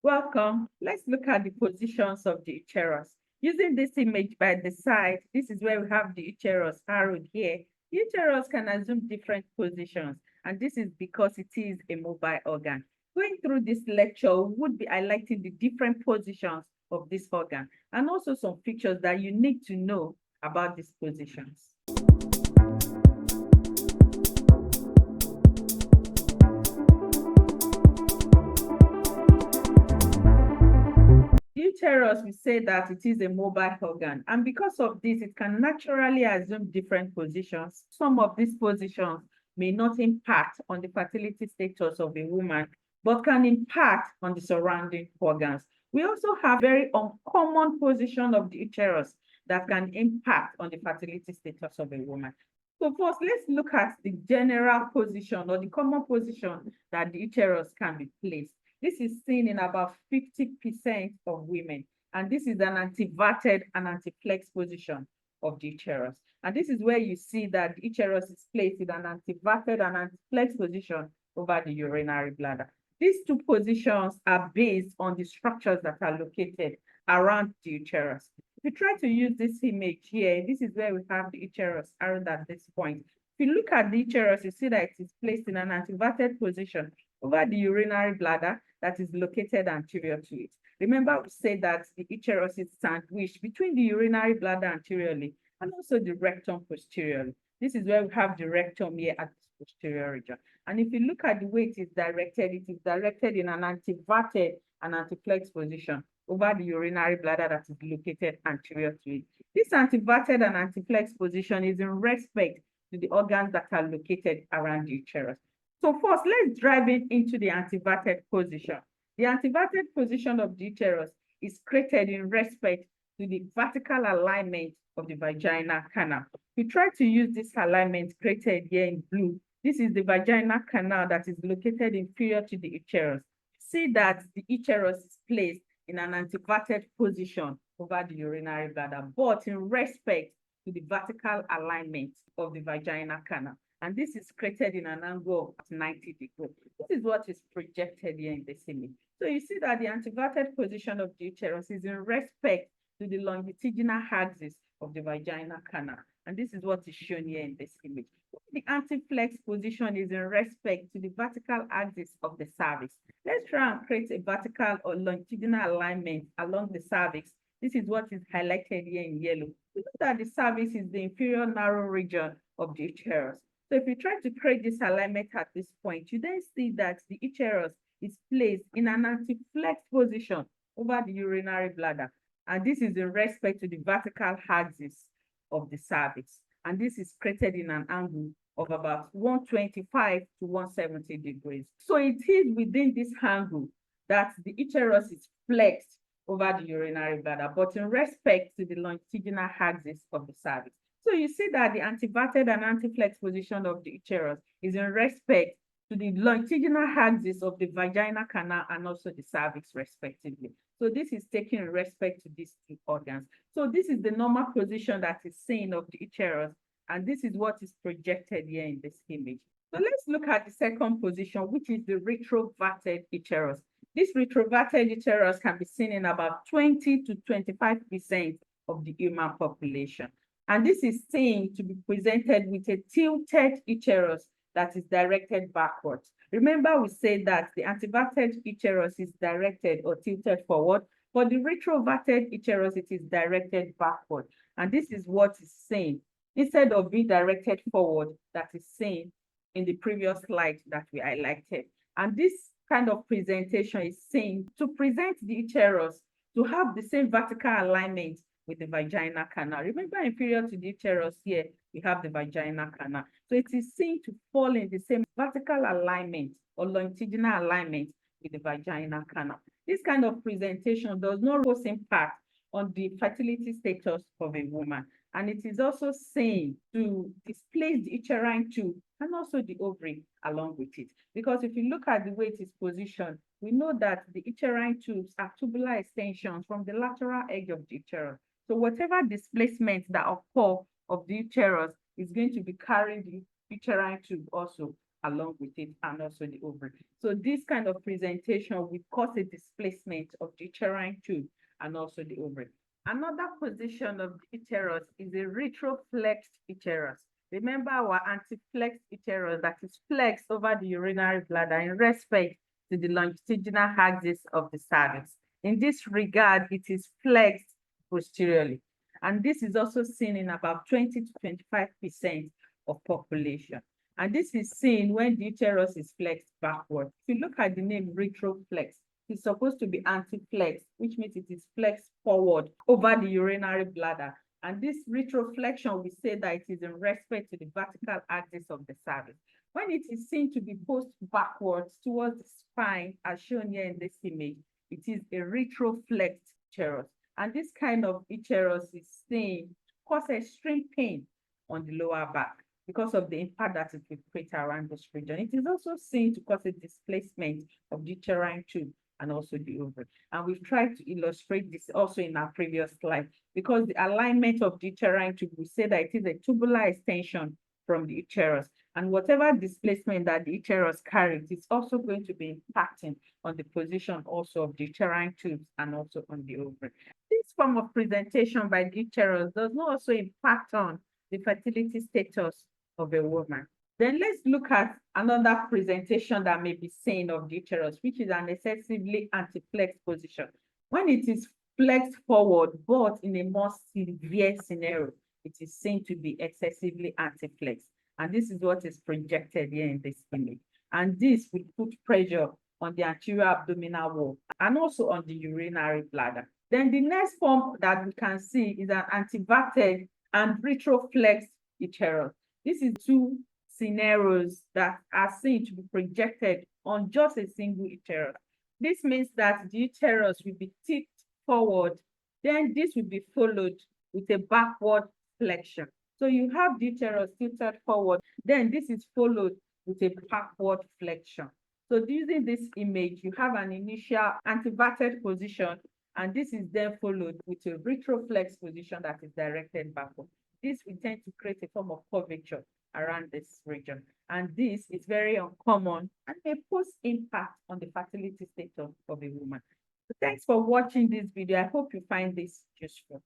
Welcome. Let's look at the positions of the uterus. Using this image by the side, this is where we have the uterus arrowed here. The uterus can assume different positions, and this is because it is a mobile organ. Going through this lecture, we would be highlighting the different positions of this organ and also some features that you need to know about these positions. The uterus, we say that it is a mobile organ, and because of this, it can naturally assume different positions. Some of these positions may not impact on the fertility status of a woman, but can impact on the surrounding organs. We also have very uncommon position of the uterus that can impact on the fertility status of a woman. So first, let's look at the general position or the common position that the uterus can be placed. This is seen in about 50% of women, and this is an anteverted and anteflex position of the uterus. And this is where you see that the uterus is placed in an anteverted and anteflex position over the urinary bladder. These two positions are based on the structures that are located around the uterus. If you try to use this image here, this is where we have the uterus arrowed at this point. If you look at the uterus, you see that it is placed in an anteverted position over the urinary bladder that is located anterior to it. Remember, we said that the uterus is sandwiched between the urinary bladder anteriorly and also the rectum posteriorly. This is where we have the rectum here at the posterior region. And if you look at the way it is directed in an anteverted and anteflex position over the urinary bladder that is located anterior to it. This anteverted and anteflex position is in respect to the organs that are located around the uterus. So first, let's drive into the anteverted position. The anteverted position of the uterus is created in respect to the vertical alignment of the vaginal canal. We try to use this alignment created here in blue. This is the vaginal canal that is located inferior to the uterus. See that the uterus is placed in an anteverted position over the urinary bladder, but in respect to the vertical alignment of the vaginal canal. And this is created in an angle of 90 degrees. This is what is projected here in this image. So you see that the anteverted position of the uterus is in respect to the longitudinal axis of the vaginal canal. And this is what is shown here in this image. The anteflex position is in respect to the vertical axis of the cervix. Let's try and create a vertical or longitudinal alignment along the cervix. This is what is highlighted here in yellow. We know that the cervix is the inferior narrow region of the uterus. So if you try to create this alignment at this point, you then see that the uterus is placed in an anteflex position over the urinary bladder. And this is in respect to the vertical axis of the cervix. And this is created in an angle of about 125 to 170 degrees. So it is within this angle that the uterus is flexed over the urinary bladder, but in respect to the longitudinal axis of the cervix. So you see that the anteverted and anteflex position of the uterus is in respect to the longitudinal axis of the vaginal canal and also the cervix, respectively. So this is taken in respect to these two organs. So this is the normal position that is seen of the uterus, and this is what is projected here in this image. So let's look at the second position, which is the retroverted uterus. This retroverted uterus can be seen in about 20 to 25% of the human population. And this is seen to be presented with a tilted uterus that is directed backwards. Remember, we said that the anteverted uterus is directed or tilted forward. For the retroverted uterus, it is directed backward. And this is what is seen instead of being directed forward, that is seen in the previous slide that we highlighted. And this kind of presentation is seen to present the uterus to have the same vertical alignment with the vaginal canal. Remember, inferior to the uterus here, we have the vaginal canal. So it is seen to fall in the same vertical alignment or longitudinal alignment with the vaginal canal. This kind of presentation does not cause impact on the fertility status of a woman. And it is also seen to displace the uterine tube and also the ovary along with it. Because if you look at the way it is positioned, we know that the uterine tubes are tubular extensions from the lateral edge of the uterus. So whatever displacement that occur of the uterus is going to be carrying the uterine tube also along with it, and also the ovary. So this kind of presentation will cause a displacement of the uterine tube and also the ovary. Another position of the uterus is a retroflexed uterus. Remember our antiflexed uterus that is flexed over the urinary bladder in respect to the longitudinal axis of the cervix. In this regard, it is flexed posteriorly. And this is also seen in about 20 to 25% of population. And this is seen when the uterus is flexed backward. If you look at the name retroflex, it's supposed to be anti-flex, which means it is flexed forward over the urinary bladder. And this retroflexion, we say that it is in respect to the vertical axis of the cervix. When it is seen to be posed backwards towards the spine, as shown here in this image, it is a retroflexed uterus. And this kind of uterus is seen to cause extreme pain on the lower back because of the impact that it will create around this region. It is also seen to cause a displacement of the uterine tube and also the ovary. And we've tried to illustrate this also in our previous slide, because the alignment of the uterine tube, we say that it is a tubular extension from the uterus. And whatever displacement that the uterus carries is also going to be impacting on the position also of the uterine tubes and also on the ovary. This form of presentation by the uterus does not also impact on the fertility status of a woman. Then let's look at another presentation that may be seen of the uterus, which is an excessively anti-flexed position. When it is flexed forward, but in a more severe scenario, it is seen to be excessively anti-flexed. And this is what is projected here in this image. And this will put pressure on the anterior abdominal wall and also on the urinary bladder. Then the next form that we can see is an antiverted and retroflexed uterus. This is two scenarios that are seen to be projected on just a single uterus. This means that the uterus will be tipped forward, then this will be followed with a backward flexion. So you have the uterus tilted forward, then this is followed with a backward flexion. So using this image, you have an initial antiverted position, and this is then followed with a retroflex position that is directed backward. This will tend to create a form of curvature around this region. And this is very uncommon and may pose impact on the fertility status of a woman. So thanks for watching this video. I hope you find this useful.